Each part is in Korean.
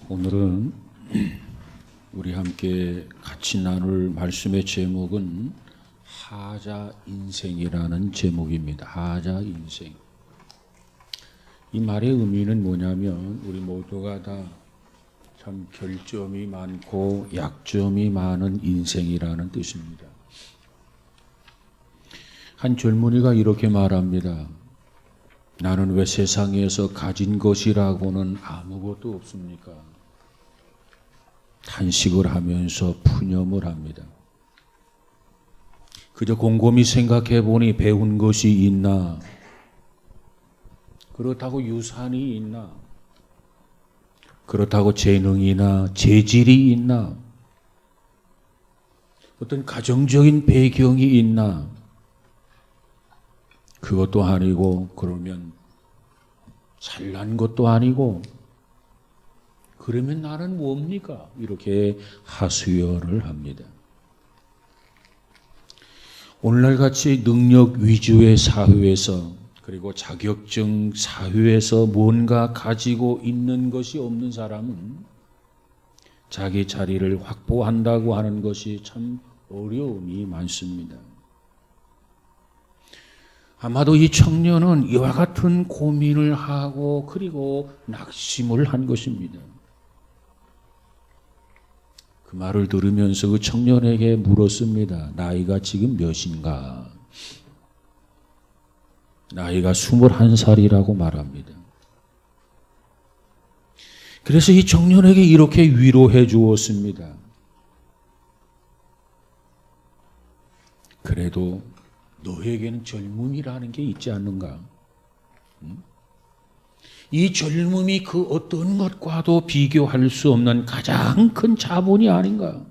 오늘은 우리 함께 같이 나눌 말씀의 제목은 하자 인생이라는 제목입니다. 하자 인생. 이 말의 의미는 뭐냐면 우리 모두가 다 참 결점이 많고 약점이 많은 인생이라는 뜻입니다. 한 젊은이가 이렇게 말합니다. 나는 왜 세상에서 가진 것이라고는 아무것도 없습니까? 탄식을 하면서 푸념을 합니다. 그저 곰곰이 생각해 보니 배운 것이 있나? 그렇다고 유산이 있나? 그렇다고 재능이나 재질이 있나? 어떤 가정적인 배경이 있나? 그것도 아니고 그러면 잘난 것도 아니고 그러면 나는 뭡니까? 이렇게 하소연을 합니다. 오늘날같이 능력 위주의 사회에서 그리고 자격증 사회에서 뭔가 가지고 있는 것이 없는 사람은 자기 자리를 확보한다고 하는 것이 참 어려움이 많습니다. 아마도 이 청년은 이와 같은 고민을 하고 그리고 낙심을 한 것입니다. 그 말을 들으면서 그 청년에게 물었습니다. 나이가 지금 몇인가? 나이가 21살이라고 말합니다. 그래서 이 청년에게 이렇게 위로해 주었습니다. 그래도 너에게는 젊음이라는 게 있지 않는가? 이 젊음이 그 어떤 것과도 비교할 수 없는 가장 큰 자본이 아닌가?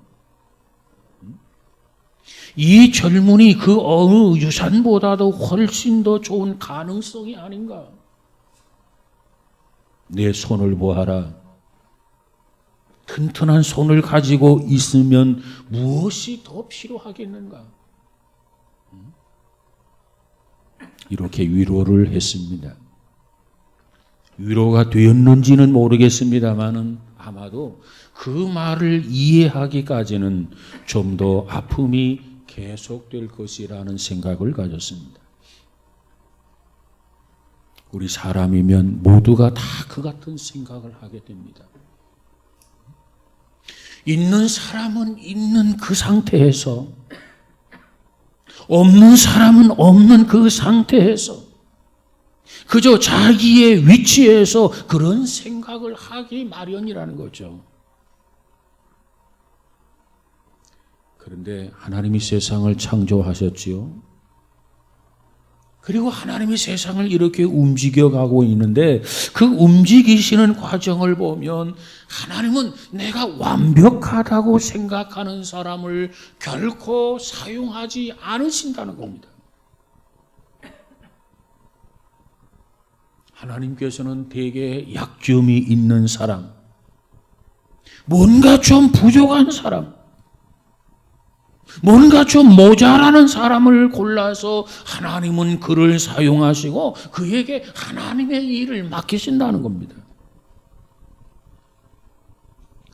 이 젊음이 그 어느 유산보다도 훨씬 더 좋은 가능성이 아닌가? 내 손을 보아라. 튼튼한 손을 가지고 있으면 무엇이 더 필요하겠는가? 이렇게 위로를 했습니다. 위로가 되었는지는 모르겠습니다만은 아마도 그 말을 이해하기까지는 좀 더 아픔이 계속될 것이라는 생각을 가졌습니다. 우리 사람이면 모두가 다 그 같은 생각을 하게 됩니다. 있는 사람은 있는 그 상태에서 없는 사람은 없는 그 상태에서 그저 자기의 위치에서 그런 생각을 하기 마련이라는 거죠. 그런데 하나님이 세상을 창조하셨지요. 그리고 하나님이 세상을 이렇게 움직여가고 있는데 그 움직이시는 과정을 보면 하나님은 내가 완벽하다고 생각하는 사람을 결코 사용하지 않으신다는 겁니다. 하나님께서는 대개 약점이 있는 사람, 뭔가 좀 부족한 사람, 뭔가 좀 모자라는 사람을 골라서 하나님은 그를 사용하시고 그에게 하나님의 일을 맡기신다는 겁니다.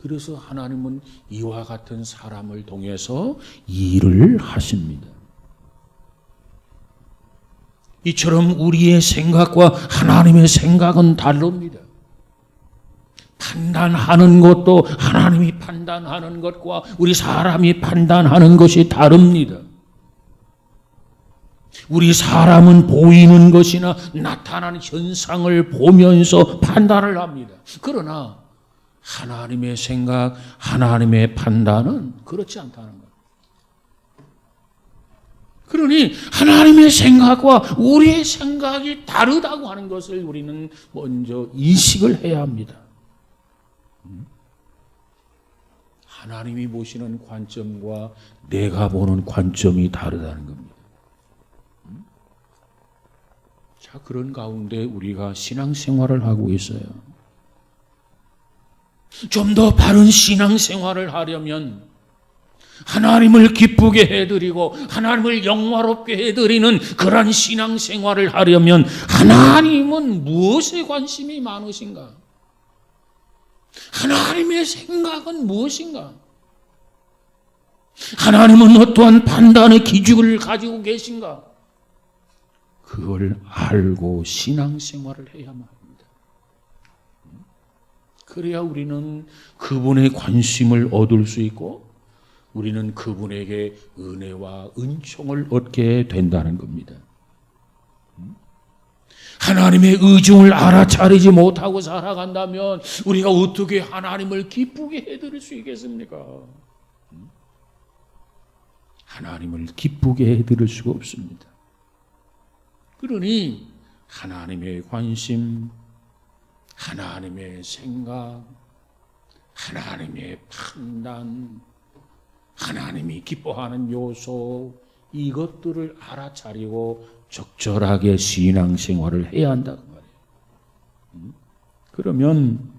그래서 하나님은 이와 같은 사람을 통해서 일을 하십니다. 이처럼 우리의 생각과 하나님의 생각은 다릅니다. 판단하는 것도 하나님이 판단하는 것과 우리 사람이 판단하는 것이 다릅니다. 우리 사람은 보이는 것이나 나타나는 현상을 보면서 판단을 합니다. 그러나 하나님의 생각, 하나님의 판단은 그렇지 않다는 거예요. 그러니 하나님의 생각과 우리의 생각이 다르다고 하는 것을 우리는 먼저 인식을 해야 합니다. 하나님이 보시는 관점과 내가 보는 관점이 다르다는 겁니다. 자, 그런 가운데 우리가 신앙생활을 하고 있어요. 좀 더 바른 신앙생활을 하려면 하나님을 기쁘게 해드리고 하나님을 영화롭게 해드리는 그런 신앙생활을 하려면 하나님은 무엇에 관심이 많으신가? 하나님의 생각은 무엇인가? 하나님은 어떠한 판단의 기준을 가지고 계신가? 그걸 알고 신앙생활을 해야만 합니다. 그래야 우리는 그분의 관심을 얻을 수 있고 우리는 그분에게 은혜와 은총을 얻게 된다는 겁니다. 하나님의 의중을 알아차리지 못하고 살아간다면 우리가 어떻게 하나님을 기쁘게 해드릴 수 있겠습니까? 하나님을 기쁘게 해드릴 수가 없습니다. 그러니 하나님의 관심, 하나님의 생각, 하나님의 판단, 하나님이 기뻐하는 요소, 이것들을 알아차리고 적절하게 신앙생활을 해야 한다고 말이에요. 그러면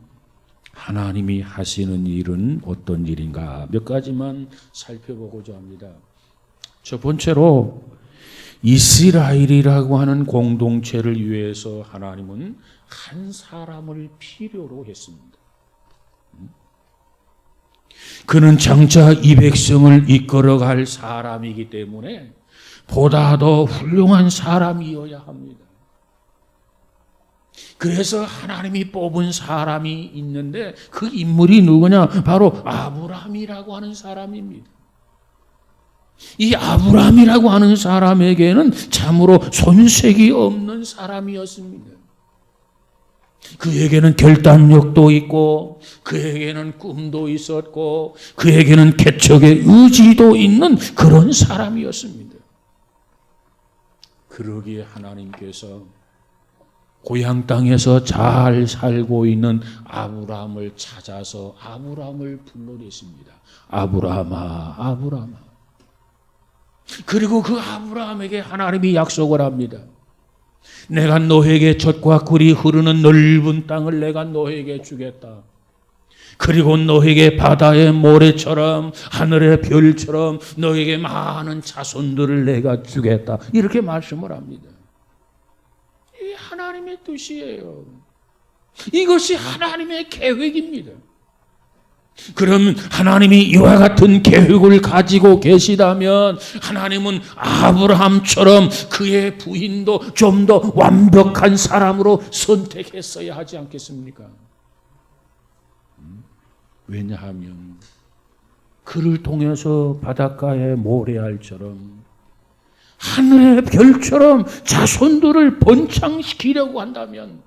하나님이 하시는 일은 어떤 일인가 몇 가지만 살펴보고자 합니다. 첫 번째로 이스라엘이라고 하는 공동체를 위해서 하나님은 한 사람을 필요로 했습니다. 그는 장차 이 백성을 이끌어갈 사람이기 때문에 보다 더 훌륭한 사람이어야 합니다. 그래서 하나님이 뽑은 사람이 있는데 그 인물이 누구냐? 바로 아브라함이라고 하는 사람입니다. 이 아브라함이라고 하는 사람에게는 참으로 손색이 없는 사람이었습니다. 그에게는 결단력도 있고 그에게는 꿈도 있었고 그에게는 개척의 의지도 있는 그런 사람이었습니다. 그러기에 하나님께서 고향 땅에서 잘 살고 있는 아브라함을 찾아서 아브라함을 불러냈습니다. 아브라함아, 아브라함아. 그리고 그 아브라함에게 하나님이 약속을 합니다. 내가 너에게 젖과 꿀이 흐르는 넓은 땅을 내가 너에게 주겠다. 그리고 너에게 바다의 모래처럼 하늘의 별처럼 너에게 많은 자손들을 내가 주겠다. 이렇게 말씀을 합니다. 이게 하나님의 뜻이에요. 이것이 하나님의 계획입니다. 그럼 하나님이 이와 같은 계획을 가지고 계시다면 하나님은 아브라함처럼 그의 부인도 좀 더 완벽한 사람으로 선택했어야 하지 않겠습니까? 왜냐하면 그를 통해서 바닷가의 모래알처럼 하늘의 별처럼 자손들을 번창시키려고 한다면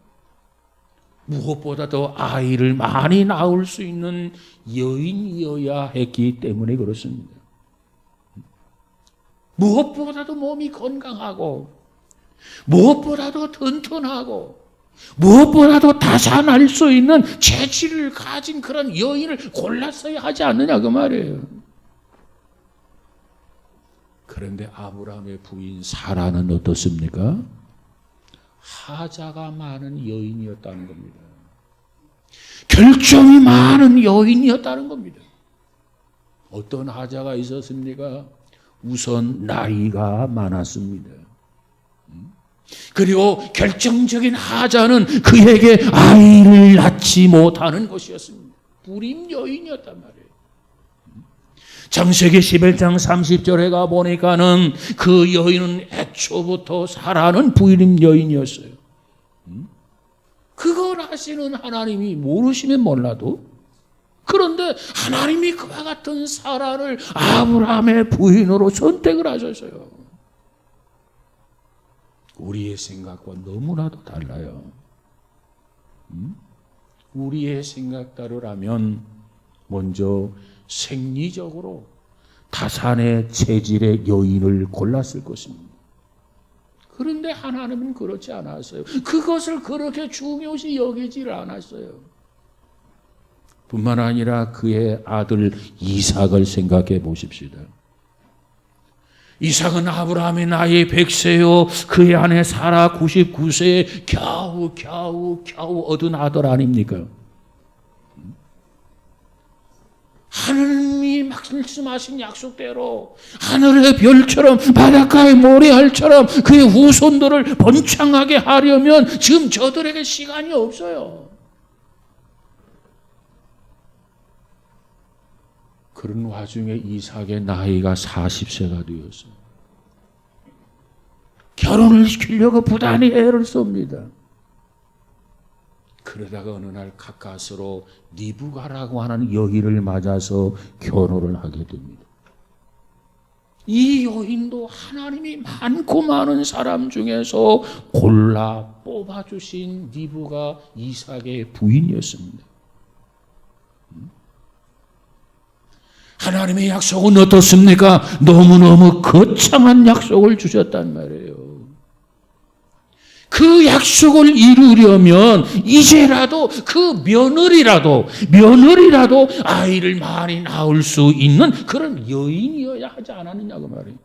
무엇보다도 아이를 많이 낳을 수 있는 여인이어야 했기 때문에 그렇습니다. 무엇보다도 몸이 건강하고 무엇보다도 튼튼하고 무엇보다도 다산할 수 있는 재치를 가진 그런 여인을 골랐어야 하지 않느냐 그 말이에요. 그런데 아브라함의 부인 사라는 어떻습니까? 하자가 많은 여인이었다는 겁니다. 결점이 많은 여인이었다는 겁니다. 어떤 하자가 있었습니까? 우선 나이가 많았습니다. 그리고 결정적인 하자는 그에게 아이를 낳지 못하는 것이었습니다. 불임 여인이었단 말이에요. 창세기 11장 30절에 가보니까는 그 여인은 애초부터 사라는 불임 여인이었어요. 그걸 아시는 하나님이 모르시면 몰라도 그런데 하나님이 그와 같은 사라를 아브라함의 부인으로 선택을 하셨어요. 우리의 생각과 너무나도 달라요. 우리의 생각대로라면 먼저 생리적으로 다산의 체질의 여인을 골랐을 것입니다. 그런데 하나님은 그렇지 않았어요. 그것을 그렇게 중요시 여기질 않았어요. 뿐만 아니라 그의 아들 이삭을 생각해 보십시다. 이삭은 아브라함의 나이 100세요. 그의 아내 사라 99세에 겨우 얻은 아들 아닙니까? 하나님이 말씀하신 약속대로 하늘의 별처럼 바닷가의 모래알처럼 그의 후손들을 번창하게 하려면 지금 저들에게 시간이 없어요. 그런 와중에 이삭의 나이가 40세가 되었어요. 결혼을 시키려고 부단히 애를 씁니다. 그러다가 어느 날 가까스로 리브가라고 하는 여인을 맞아서 결혼을 하게 됩니다. 이 여인도 하나님이 많고 많은 사람 중에서 골라 뽑아주신 리브가 이삭의 부인이었습니다. 하나님의 약속은 어떻습니까? 너무너무 거창한 약속을 주셨단 말이에요. 그 약속을 이루려면 이제라도 그 며느리라도 아이를 많이 낳을 수 있는 그런 여인이어야 하지 않았느냐고 말이에요.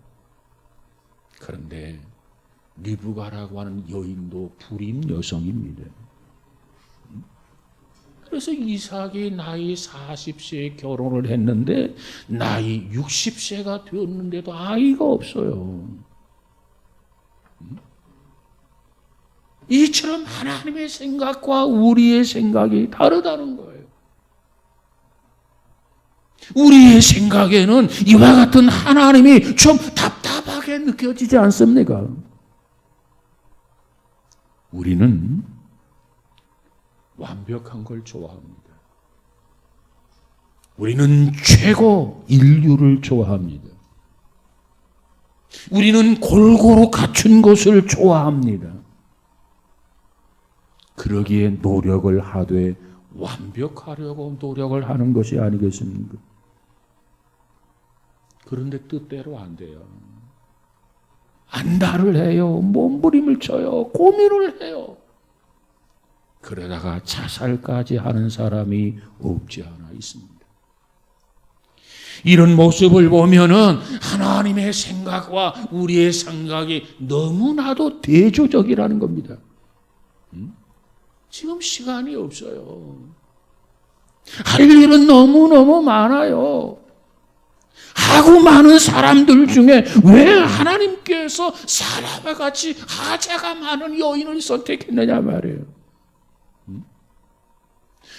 그런데 리브가라고 하는 여인도 불임 여성입니다. 그래서 이삭이 나이 40세에 결혼을 했는데 나이 60세가 되었는데도 아이가 없어요. 이처럼 하나님의 생각과 우리의 생각이 다르다는 거예요. 우리의 생각에는 이와 같은 하나님이 좀 답답하게 느껴지지 않습니까? 우리는 완벽한 걸 좋아합니다. 우리는 최고 인류를 좋아합니다. 우리는 골고루 갖춘 것을 좋아합니다. 그러기에 노력을 하되 완벽하려고 노력을 하는 것이 아니겠습니까? 그런데 뜻대로 안 돼요. 안달을 해요. 몸부림을 쳐요. 고민을 해요. 그러다가 자살까지 하는 사람이 없지 않아 있습니다. 이런 모습을 보면은 하나님의 생각과 우리의 생각이 너무나도 대조적이라는 겁니다. 지금 시간이 없어요. 할 일은 너무너무 많아요. 하고 많은 사람들 중에 왜 하나님께서 사람과 같이 하자가 많은 여인을 선택했느냐 말이에요.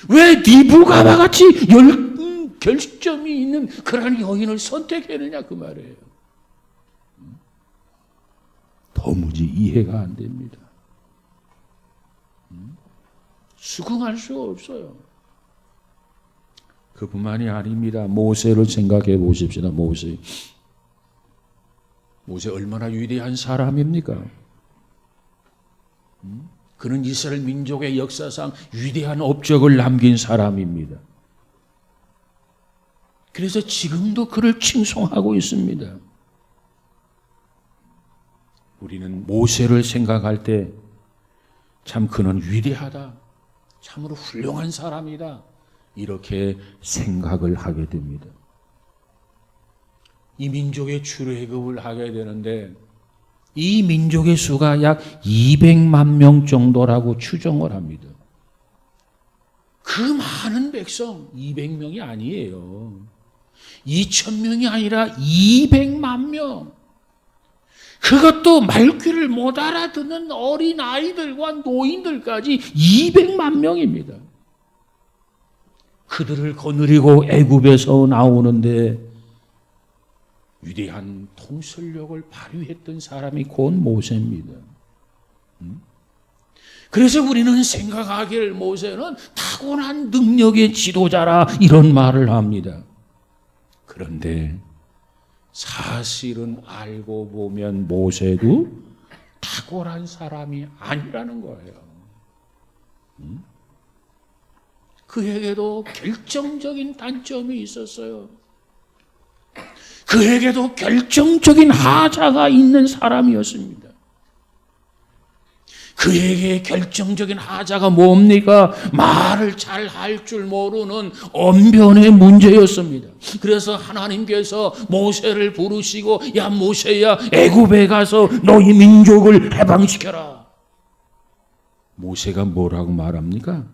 왜 리브가와 같이 결점이 있는 그런 여인을 선택했느냐 그 말이에요. 도무지 이해가 안 됩니다. 수긍할 수가 없어요. 그뿐만이 아닙니다. 모세를 생각해 보십시다. 모세 얼마나 위대한 사람입니까? 그는 이스라엘 민족의 역사상 위대한 업적을 남긴 사람입니다. 그래서 지금도 그를 칭송하고 있습니다. 우리는 모세를 생각할 때 참 그는 위대하다. 참으로 훌륭한 사람이다. 이렇게 생각을 하게 됩니다. 이 민족의 출애굽을 하게 되는데 이 민족의 수가 약 200만 명 정도라고 추정을 합니다. 그 많은 백성 200명이 아니에요. 2,000명이 아니라 200만 명. 그것도 말귀를 못 알아듣는 어린 아이들과 노인들까지 200만 명입니다. 그들을 거느리고 애굽에서 나오는데 위대한 통솔력을 발휘했던 사람이 곧 모세입니다. 그래서 우리는 생각하기를 모세는 타고난 능력의 지도자라 이런 말을 합니다. 그런데 사실은 알고 보면 모세도 탁월한 사람이 아니라는 거예요. 그에게도 결정적인 단점이 있었어요. 그에게도 결정적인 하자가 있는 사람이었습니다. 그에게 결정적인 하자가 뭡니까? 말을 잘 할 줄 모르는 언변의 문제였습니다. 그래서 하나님께서 모세를 부르시고 야 모세야 애굽에 가서 너희 민족을 해방시켜라. 모세가 뭐라고 말합니까?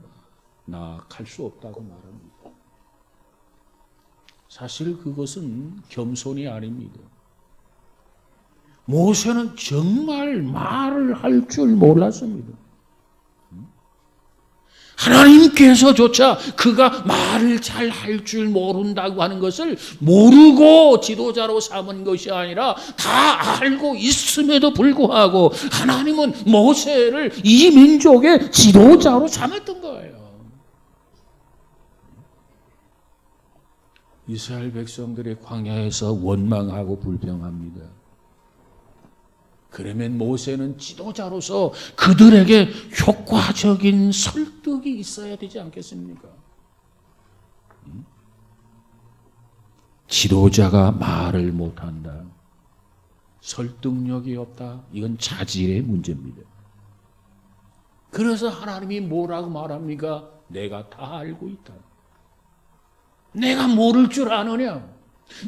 나 갈 수 없다고 말합니다. 사실 그것은 겸손이 아닙니다. 모세는 정말 말을 할 줄 몰랐습니다. 하나님께서조차 그가 말을 잘 할 줄 모른다고 하는 것을 모르고 지도자로 삼은 것이 아니라 다 알고 있음에도 불구하고 하나님은 모세를 이 민족의 지도자로 삼았던 거예요. 이스라엘 백성들의 광야에서 원망하고 불평합니다. 그러면 모세는 지도자로서 그들에게 효과적인 설득이 있어야 되지 않겠습니까? 지도자가 말을 못한다, 설득력이 없다, 이건 자질의 문제입니다. 그래서 하나님이 뭐라고 말합니까? 내가 다 알고 있다. 내가 모를 줄 아느냐?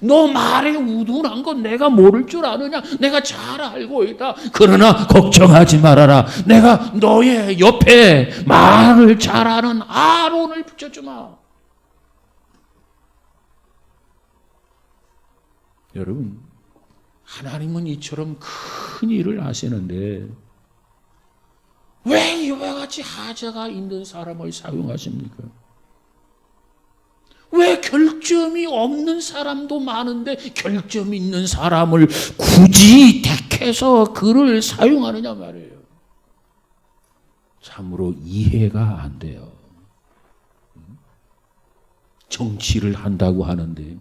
너 말에 우둔한 건 내가 모를 줄 아느냐? 내가 잘 알고 있다. 그러나 걱정하지 말아라. 내가 너의 옆에 말을 잘하는 아론을 붙여주마. 여러분, 하나님은 이처럼 큰 일을 하시는데 왜 이와 같이 하자가 있는 사람을 사용하십니까? 왜 결점이 없는 사람도 많은데 결점 있는 사람을 굳이 택해서 그를 사용하느냐 말이에요. 참으로 이해가 안 돼요. 정치를 한다고 하는데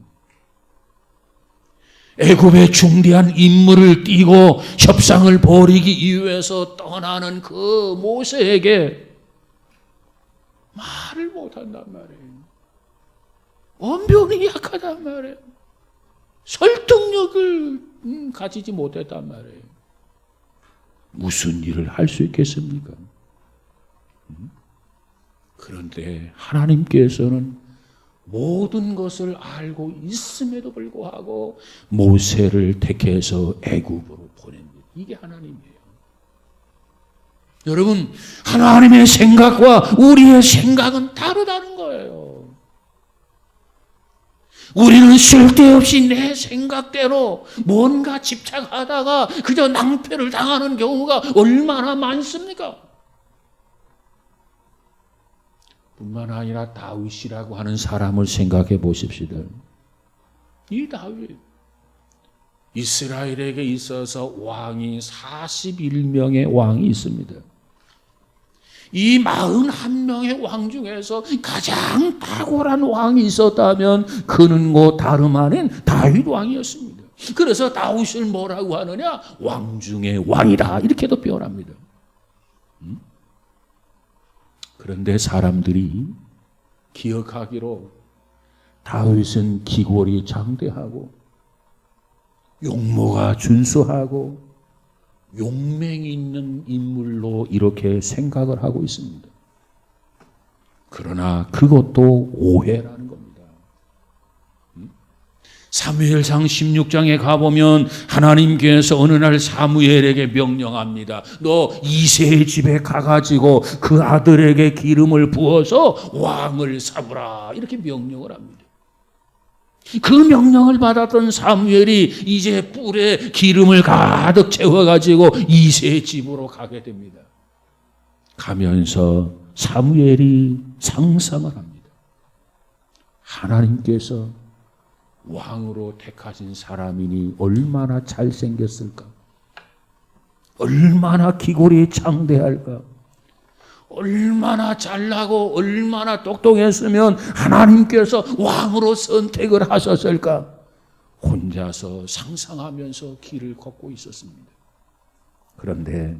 애굽의 중대한 임무를 띠고 협상을 벌이기 위해서 떠나는 그 모세에게 말을 못한단 말이에요. 언변이 약하단 말이에요. 설득력을 가지지 못했단 말이에요. 무슨 일을 할 수 있겠습니까? 그런데 하나님께서는 모든 것을 알고 있음에도 불구하고 모세를 택해서 애굽으로 보냅니다. 이게 하나님이에요. 여러분, 하나님의 생각과 우리의 생각은 다르다는 거예요. 우리는 쓸데없이 내 생각대로 뭔가 집착하다가 그저 낭패를 당하는 경우가 얼마나 많습니까? 뿐만 아니라 다윗이라고 하는 사람을 생각해 보십시다. 이 다윗, 이스라엘에게 있어서 왕이 41명의 왕이 있습니다. 이 41명의 왕 중에서 가장 탁월한 왕이 있었다면 그는 곧 다름 아닌 다윗 왕이었습니다. 그래서 다윗을 뭐라고 하느냐? 왕 중의 왕이다, 이렇게도 표현합니다. 그런데 사람들이 기억하기로 다윗은 기골이 장대하고 용모가 준수하고 용맹이 있는 인물로 이렇게 생각을 하고 있습니다. 그러나 그것도 오해라는 겁니다. 사무엘상 16장에 가보면 하나님께서 어느 날 사무엘에게 명령합니다. 너 이새의 집에 가가지고 그 아들에게 기름을 부어서 왕을 삼으라, 이렇게 명령을 합니다. 그 명령을 받았던 사무엘이 이제 뿔에 기름을 가득 채워가지고 이새의 집으로 가게 됩니다. 가면서 사무엘이 상상을 합니다. 하나님께서 왕으로 택하신 사람이니 얼마나 잘생겼을까? 얼마나 기골이 장대할까? 얼마나 잘나고 얼마나 똑똑했으면 하나님께서 왕으로 선택을 하셨을까? 혼자서 상상하면서 길을 걷고 있었습니다. 그런데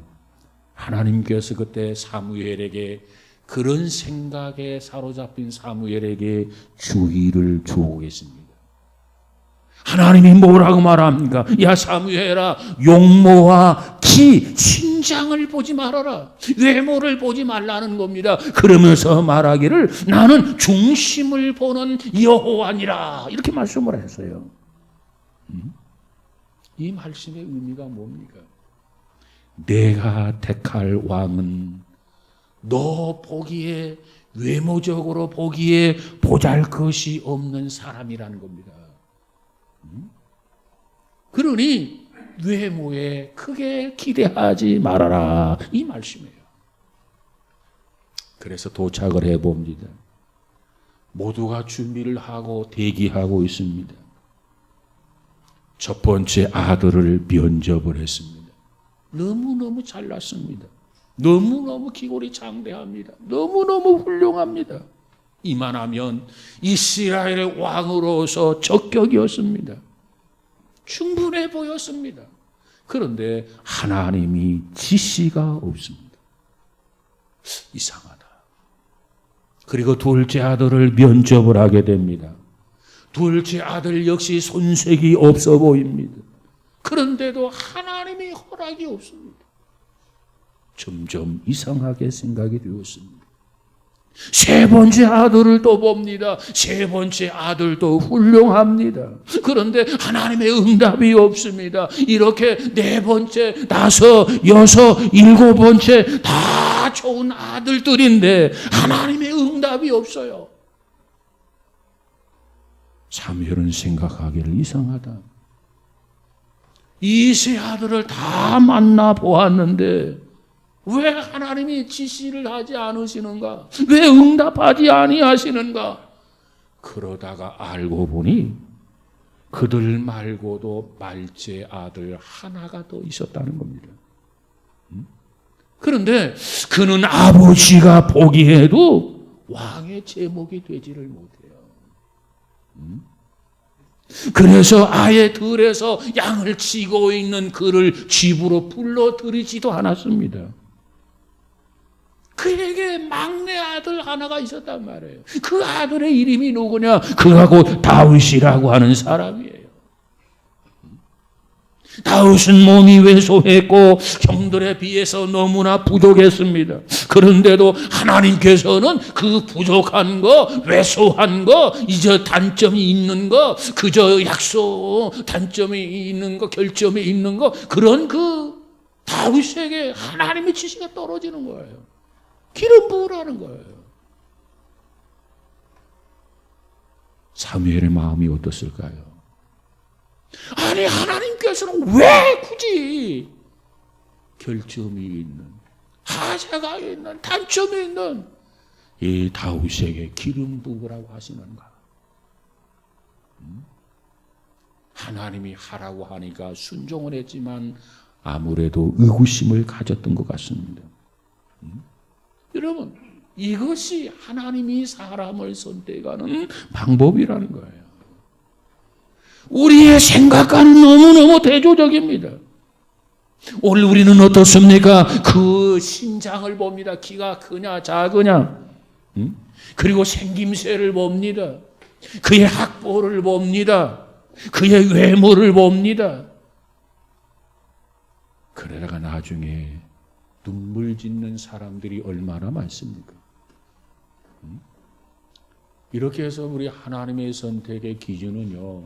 하나님께서 그때 사무엘에게, 그런 생각에 사로잡힌 사무엘에게 주의를 주고 계십니다. 하나님이 뭐라고 말합니까? 야 사무엘아, 용모와 키, 신장을 보지 말아라. 외모를 보지 말라는 겁니다. 그러면서 말하기를 나는 중심을 보는 여호와니라, 이렇게 말씀을 했어요. 이 말씀의 의미가 뭡니까? 내가 택할 왕은 너 보기에, 외모적으로 보기에 보잘것이 없는 사람이라는 겁니다. 그러니 외모에 크게 기대하지 말아라, 이 말씀이에요. 그래서 도착을 해봅니다. 모두가 준비를 하고 대기하고 있습니다. 첫 번째 아들을 면접을 했습니다. 너무너무 잘났습니다. 너무너무 기골이 장대합니다. 너무너무 훌륭합니다. 이만하면 이스라엘의 왕으로서 적격이었습니다. 충분해 보였습니다. 그런데 하나님이 지시가 없습니다. 이상하다. 그리고 둘째 아들을 면접을 하게 됩니다. 둘째 아들 역시 손색이 없어 보입니다. 그런데도 하나님의 허락이 없습니다. 점점 이상하게 생각이 되었습니다. 세 번째 아들을 또 봅니다. 세 번째 아들도 훌륭합니다. 그런데 하나님의 응답이 없습니다. 이렇게 네 번째, 다섯, 여섯, 일곱 번째 다 좋은 아들들인데 하나님의 응답이 없어요. 사무엘은 생각하기를 이상하다. 이 세 아들을 다 만나 보았는데 왜 하나님이 지시를 하지 않으시는가? 왜 응답하지 아니하시는가? 그러다가 알고 보니 그들 말고도 말째 아들 하나가 더 있었다는 겁니다. 그런데 그는 아버지가 보기에도 왕의 제목이 되지를 못해요. 그래서 아예 들에서 양을 치고 있는 그를 집으로 불러들이지도 않았습니다. 그에게 막내 아들 하나가 있었단 말이에요. 그 아들의 이름이 누구냐? 그하고 다윗이라고 하는 사람이에요. 다윗은 몸이 왜소했고 형들에 비해서 너무나 부족했습니다. 그런데도 하나님께서는 그 부족한 거, 왜소한 거, 이제 단점이 있는 거, 그저 약속, 단점이 있는 거, 결점이 있는 거, 그런 그 다윗에게 하나님의 지시가 떨어지는 거예요. 기름 부으라는 거예요. 사무엘의 마음이 어떻을까요? 아니 하나님께서는 왜 굳이 결점이 있는, 하자가 있는, 단점이 있는 이 다윗에게 기름 부으라고 하시는가? 하나님이 하라고 하니까 순종을 했지만 아무래도 의구심을 가졌던 것 같습니다. 여러분, 이것이 하나님이 사람을 선택하는 방법이라는 거예요. 우리의 생각과는 너무너무 대조적입니다. 오늘 우리는 어떻습니까? 그 신장을 봅니다. 키가 크냐 작으냐, 그리고 생김새를 봅니다. 그의 학벌을 봅니다. 그의 외모를 봅니다. 그러다가 나중에 눈물 짓는 사람들이 얼마나 많습니까? 이렇게 해서 우리 하나님의 선택의 기준은요,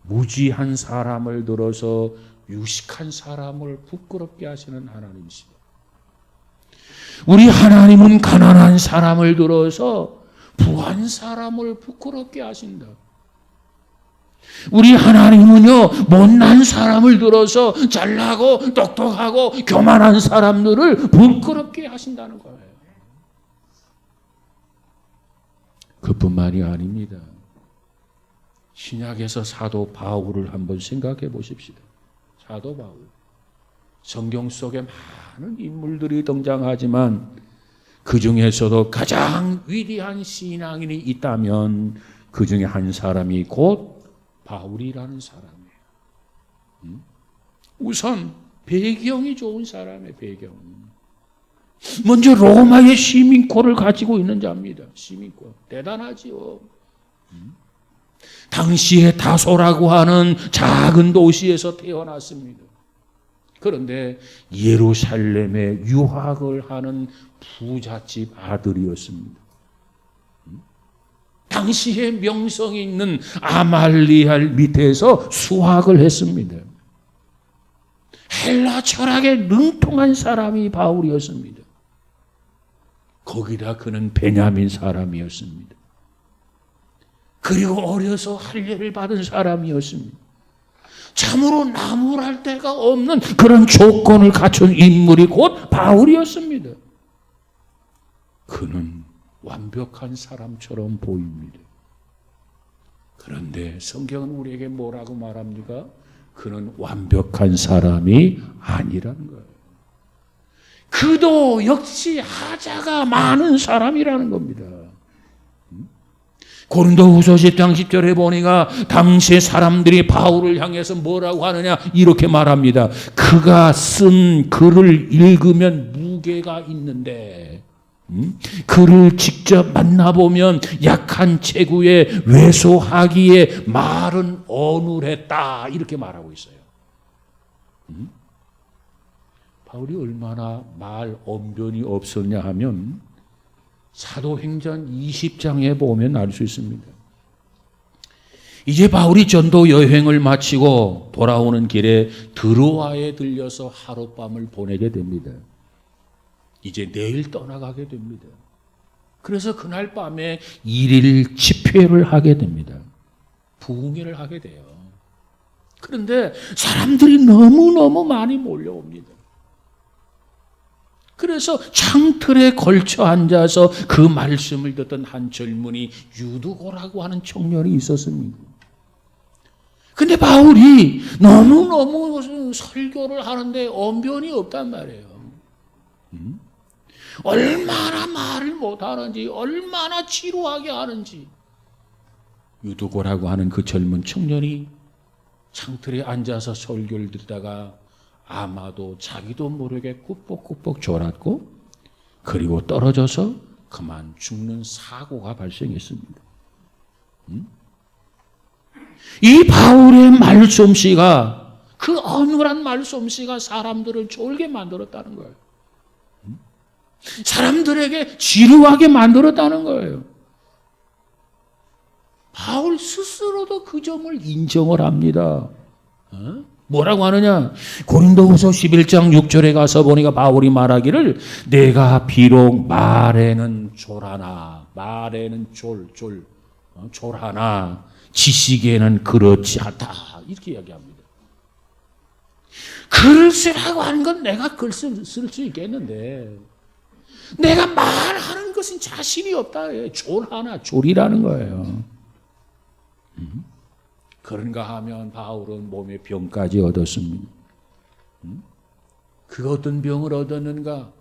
무지한 사람을 들어서 유식한 사람을 부끄럽게 하시는 하나님이십니다. 우리 하나님은 가난한 사람을 들어서 부한 사람을 부끄럽게 하신다. 우리 하나님은요, 못난 사람을 들어서 잘나고 똑똑하고 교만한 사람들을 부끄럽게 하신다는 거예요. 그뿐만이 아닙니다. 신약에서 사도 바울을 한번 생각해 보십시다. 사도 바울. 성경 속에 많은 인물들이 등장하지만 그 중에서도 가장 위대한 신앙인이 있다면 그 중에 한 사람이 곧 바울이라는 사람이에요. 우선 배경이 좋은 사람의 배경. 먼저 로마의 시민권을 가지고 있는 자입니다. 시민권. 대단하지요. 당시에 다소라고 하는 작은 도시에서 태어났습니다. 그런데 예루살렘에 유학을 하는 부잣집 아들이었습니다. 당시에 명성이 있는 아말리알 밑에서 수학을 했습니다. 헬라 철학에 능통한 사람이 바울이었습니다. 거기다 그는 베냐민 사람이었습니다. 그리고 어려서 할례를 받은 사람이었습니다. 참으로 나무랄 데가 없는 그런 조건을 갖춘 인물이 곧 바울이었습니다. 그는 완벽한 사람처럼 보입니다. 그런데 성경은 우리에게 뭐라고 말합니까? 그는 완벽한 사람이 아니라는 거예요. 그도 역시 하자가 많은 사람이라는 겁니다. 고린도후서 10장 10절에 보니까 당시의 사람들이 바울을 향해서 뭐라고 하느냐 이렇게 말합니다. 그가 쓴 글을 읽으면 무게가 있는데 그를 직접 만나보면 약한 체구에 왜소하기에 말은 어눌했다 이렇게 말하고 있어요. 바울이 얼마나 말 언변이 없었냐 하면 사도행전 20장에 보면 알 수 있습니다. 이제 바울이 전도 여행을 마치고 돌아오는 길에 드로아에 들려서 하룻밤을 보내게 됩니다. 이제 내일 떠나가게 됩니다. 그래서 그날 밤에 1일 집회를 하게 됩니다. 부흥회를 하게 돼요. 그런데 사람들이 너무너무 많이 몰려옵니다. 그래서 창틀에 걸쳐 앉아서 그 말씀을 듣던 한 젊은이 유두고라고 하는 청년이 있었습니다. 근데 바울이 너무너무 설교를 하는데 언변이 없단 말이에요. 얼마나 말을 못하는지, 얼마나 지루하게 하는지. 유두고라고 하는 그 젊은 청년이 창틀에 앉아서 설교를 듣다가 아마도 자기도 모르게 꾸벅꾸벅 졸았고 그리고 떨어져서 그만 죽는 사고가 발생했습니다. 이 바울의 말솜씨가 그 어눌한 말솜씨가 사람들을 졸게 만들었다는 거예요. 사람들에게 지루하게 만들었다는 거예요. 바울 스스로도 그 점을 인정을 합니다. 뭐라고 하느냐? 고린도후서 11장 6절에 가서 보니까 바울이 말하기를 내가 비록 말에는 졸하나 말에는 졸하나 지식에는 그렇지 않다 이렇게 이야기합니다. 글을 쓰라고 하는 건 내가 글 쓸 수 있겠는데 내가 말하는 것은 자신이 없다. 졸하나 졸이라는 거예요. 그런가 하면 바울은 몸에 병까지 얻었습니다. 그 어떤 병을 얻었는가?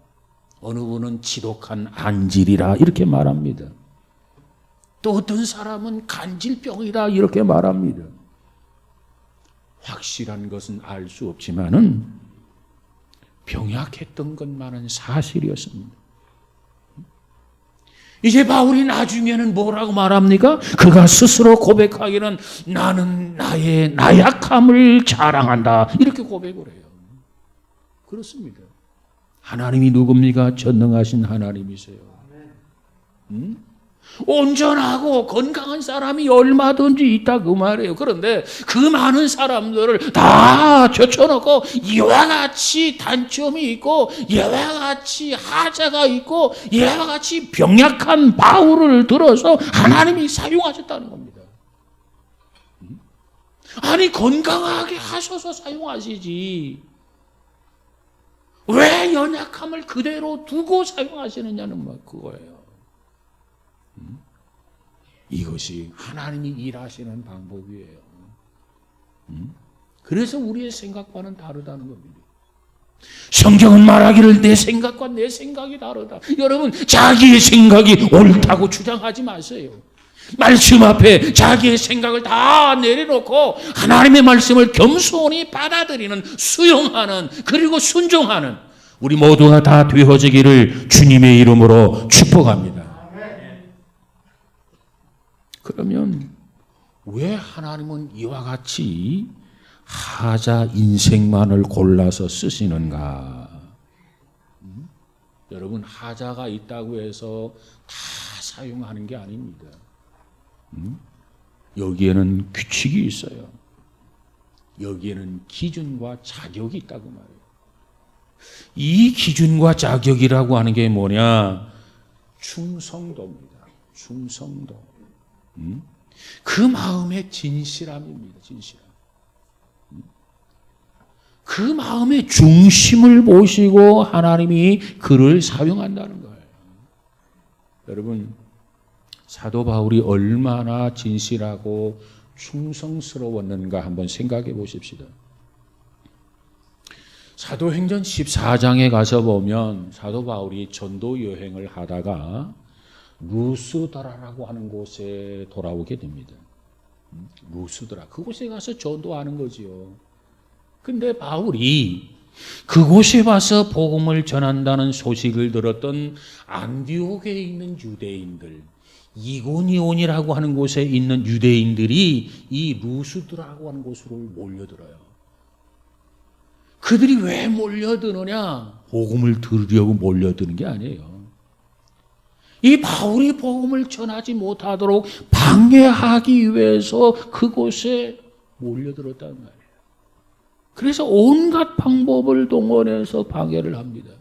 어느 분은 지독한 안질이라 이렇게 말합니다. 또 어떤 사람은 간질병이라 이렇게 말합니다. 확실한 것은 알 수 없지만은 병약했던 것만은 사실이었습니다. 이제 바울이 나중에는 뭐라고 말합니까? 그가 스스로 고백하기는 나는 나의 나약함을 자랑한다. 이렇게 고백을 해요. 그렇습니다. 하나님이 누굽니까? 전능하신 하나님이세요. 온전하고 건강한 사람이 얼마든지 있다 그 말이에요. 그런데 그 많은 사람들을 다 젖혀놓고 이와 같이 단점이 있고 이와 같이 하자가 있고 이와 같이 병약한 바울을 들어서 하나님이 사용하셨다는 겁니다. 아니 건강하게 하셔서 사용하시지 왜 연약함을 그대로 두고 사용하시느냐는 뭐 그거예요. 이것이 하나님이 일하시는 방법이에요. 그래서 우리의 생각과는 다르다는 겁니다. 성경은 말하기를 내 생각과 내 생각이 다르다. 여러분 자기의 생각이 옳다고 주장하지 마세요. 말씀 앞에 자기의 생각을 다 내려놓고 하나님의 말씀을 겸손히 받아들이는 수용하는 그리고 순종하는 우리 모두가 다 되어지기를 주님의 이름으로 축복합니다. 그러면 왜 하나님은 이와 같이 하자 인생만을 골라서 쓰시는가? 여러분 하자가 있다고 해서 다 사용하는 게 아닙니다. 여기에는 규칙이 있어요. 여기에는 기준과 자격이 있다고 말해요. 이 기준과 자격이라고 하는 게 뭐냐? 충성도입니다. 충성도. 그 마음의 진실함입니다. 진실함. 그 마음의 중심을 보시고 하나님이 그를 사용한다는 거예요. 여러분, 사도 바울이 얼마나 진실하고 충성스러웠는가 한번 생각해 보십시다. 사도행전 14장에 가서 보면 사도 바울이 전도 여행을 하다가 루스드라라고 하는 곳에 돌아오게 됩니다. 루스드라, 그곳에 가서 전도하는 거지요. 근데 바울이 그곳에 와서 복음을 전한다는 소식을 들었던 안디옥에 있는 유대인들, 이고니온이라고 하는 곳에 있는 유대인들이 이 루스드라고 하는 곳으로 몰려들어요. 그들이 왜 몰려드느냐? 복음을 들으려고 몰려드는 게 아니에요. 이 바울이 복음을 전하지 못하도록 방해하기 위해서 그곳에 몰려들었단 말이에요. 그래서 온갖 방법을 동원해서 방해를 합니다.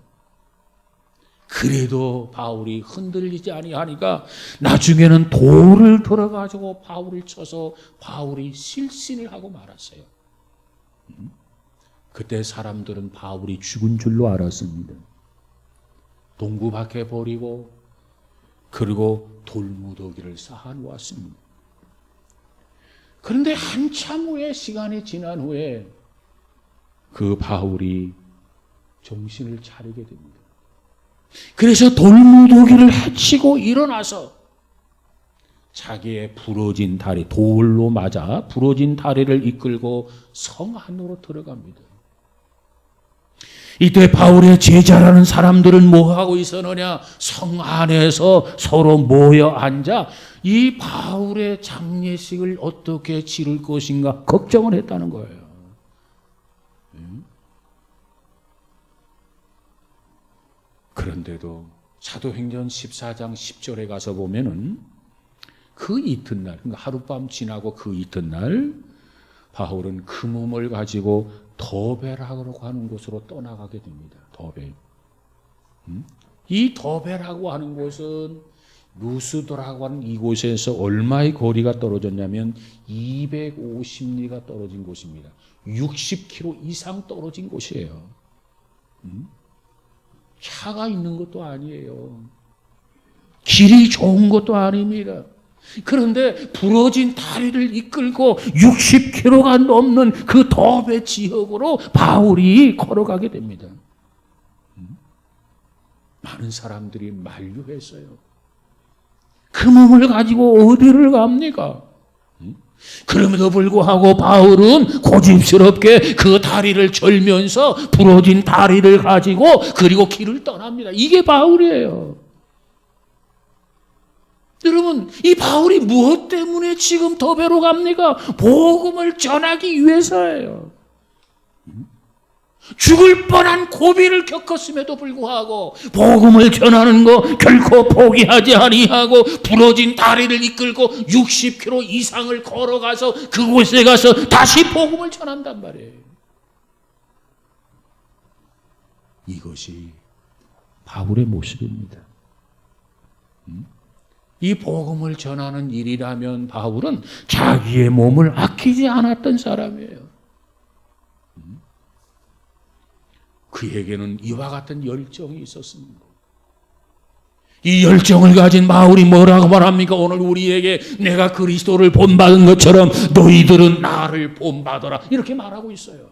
그래도 바울이 흔들리지 아니하니까 나중에는 돌을 들어가지고 바울을 쳐서 바울이 실신을 하고 말았어요. 그때 사람들은 바울이 죽은 줄로 알았습니다. 동구 밖에 버리고 그리고 돌무더기를 쌓아놓았습니다. 그런데 한참 후에 시간이 지난 후에 그 바울이 정신을 차리게 됩니다. 그래서 돌무더기를 해치고 일어나서 자기의 부러진 다리, 돌로 맞아 부러진 다리를 이끌고 성 안으로 들어갑니다. 이때 바울의 제자라는 사람들은 뭐 하고 있었느냐? 성 안에서 서로 모여 앉아 이 바울의 장례식을 어떻게 치를 것인가 걱정을 했다는 거예요. 그런데도 사도행전 14장 10절에 가서 보면은 그 이튿날, 그러니까 하룻밤 지나고 그 이튿날 바울은 그 몸을 가지고 더베라고 하는 곳으로 떠나가게 됩니다. 더베. 이 더베라고 하는 곳은 루스드라고 하는 이곳에서 얼마의 거리가 떨어졌냐면 250리가 떨어진 곳입니다. 60km 이상 떨어진 곳이에요. 차가 있는 것도 아니에요. 길이 좋은 것도 아닙니다. 그런데 부러진 다리를 이끌고 60km가 넘는 그 더베 지역으로 바울이 걸어가게 됩니다. 많은 사람들이 만류했어요. 그 몸을 가지고 어디를 갑니까? 그럼에도 불구하고 바울은 고집스럽게 그 다리를 절면서 부러진 다리를 가지고 그리고 길을 떠납니다. 이게 바울이에요. 여러분, 이 바울이 무엇 때문에 지금 더베로 갑니까? 복음을 전하기 위해서예요. 죽을 뻔한 고비를 겪었음에도 불구하고 복음을 전하는 거 결코 포기하지 아니하고 부러진 다리를 이끌고 60km 이상을 걸어가서 그곳에 가서 다시 복음을 전한단 말이에요. 이것이 바울의 모습입니다. 이 복음을 전하는 일이라면 바울은 자기의 몸을 아끼지 않았던 사람이에요. 그에게는 이와 같은 열정이 있었습니다. 이 열정을 가진 바울이 뭐라고 말합니까? 오늘 우리에게 내가 그리스도를 본받은 것처럼 너희들은 나를 본받아라. 이렇게 말하고 있어요.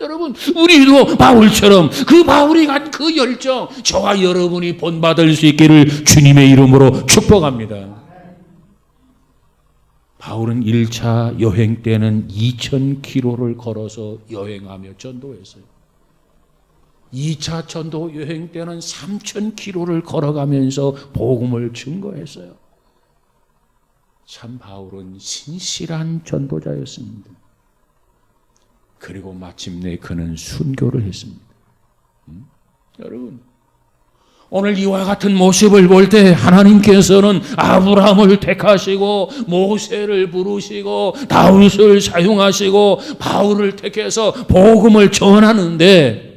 여러분, 우리도 바울처럼 그 바울이 간 그 열정, 저와 여러분이 본받을 수 있기를 주님의 이름으로 축복합니다. 바울은 1차 여행 때는 2000km를 걸어서 여행하며 전도했어요. 2차 전도 여행 때는 3000km를 걸어가면서 복음을 증거했어요. 참 바울은 신실한 전도자였습니다. 그리고 마침내 그는 순교를 했습니다. 여러분, 오늘 이와 같은 모습을 볼 때 하나님께서는 아브라함을 택하시고 모세를 부르시고 다윗을 사용하시고 바울을 택해서 복음을 전하는데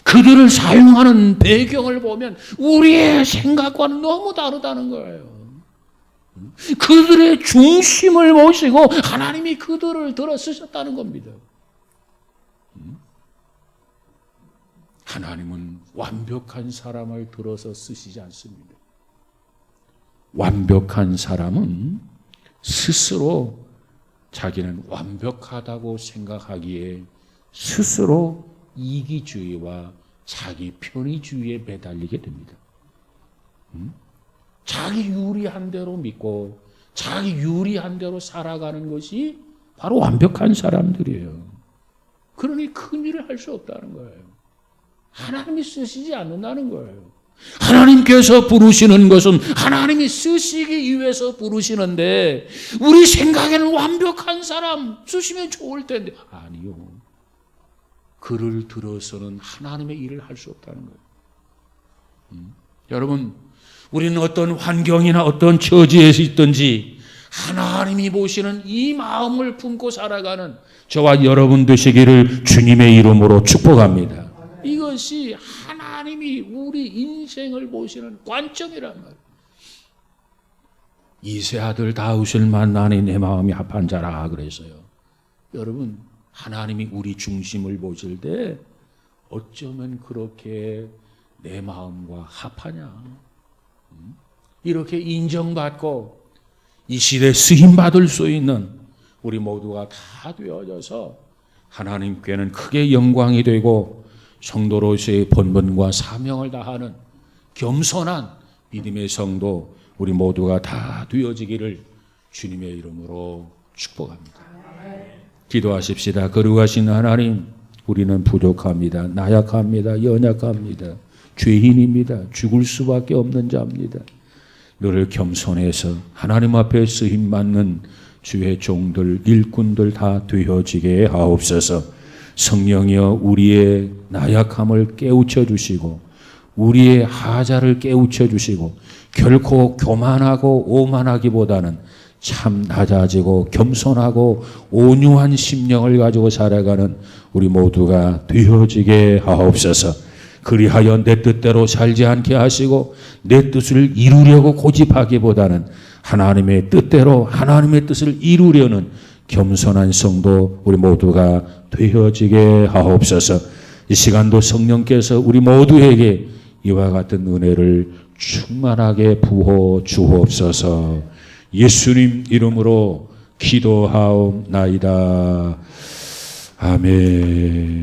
그들을 사용하는 배경을 보면 우리의 생각과는 너무 다르다는 거예요. 그들의 중심을 모시고 하나님이 그들을 들어 쓰셨다는 겁니다. 하나님은 완벽한 사람을 들어서 쓰시지 않습니다. 완벽한 사람은 스스로 자기는 완벽하다고 생각하기에 스스로 이기주의와 자기 편의주의에 매달리게 됩니다. 자기 유리한 대로 믿고 자기 유리한 대로 살아가는 것이 바로 완벽한 사람들이에요. 그러니 큰 일을 할 수 없다는 거예요. 하나님이 쓰시지 않는다는 거예요. 하나님께서 부르시는 것은 하나님이 쓰시기 위해서 부르시는데 우리 생각에는 완벽한 사람 쓰시면 좋을 텐데 아니요. 그를 들어서는 하나님의 일을 할 수 없다는 거예요. 여러분, 우리는 어떤 환경이나 어떤 처지에 있든지 하나님이 보시는 이 마음을 품고 살아가는 저와 여러분 되시기를 주님의 이름으로 축복합니다. 이것이 하나님이 우리 인생을 보시는 관점이란 말이에요. 이세 아들 다윗을 만나니 내 마음이 합한 자라 그래서요. 여러분, 하나님이 우리 중심을 보실 때 어쩌면 그렇게 내 마음과 합하냐. 이렇게 인정받고 이 시대에 쓰임받을 수 있는 우리 모두가 다 되어져서 하나님께는 크게 영광이 되고 성도로서의 본분과 사명을 다하는 겸손한 믿음의 성도 우리 모두가 다 되어지기를 주님의 이름으로 축복합니다. 기도하십시다. 거룩하신 하나님, 우리는 부족합니다. 나약합니다. 연약합니다. 죄인입니다. 죽을 수밖에 없는 자입니다. 너를 겸손해서 하나님 앞에 쓰임받는 주의 종들, 일꾼들 다 되어지게 하옵소서. 성령이여 우리의 나약함을 깨우쳐 주시고 우리의 하자를 깨우쳐 주시고 결코 교만하고 오만하기보다는 참 낮아지고 겸손하고 온유한 심령을 가지고 살아가는 우리 모두가 되어지게 하옵소서. 그리하여 내 뜻대로 살지 않게 하시고 내 뜻을 이루려고 고집하기보다는 하나님의 뜻대로 하나님의 뜻을 이루려는 겸손한 성도 우리 모두가 되어지게 하옵소서. 이 시간도 성령께서 우리 모두에게 이와 같은 은혜를 충만하게 부어 주옵소서. 예수님 이름으로 기도하옵나이다. 아멘.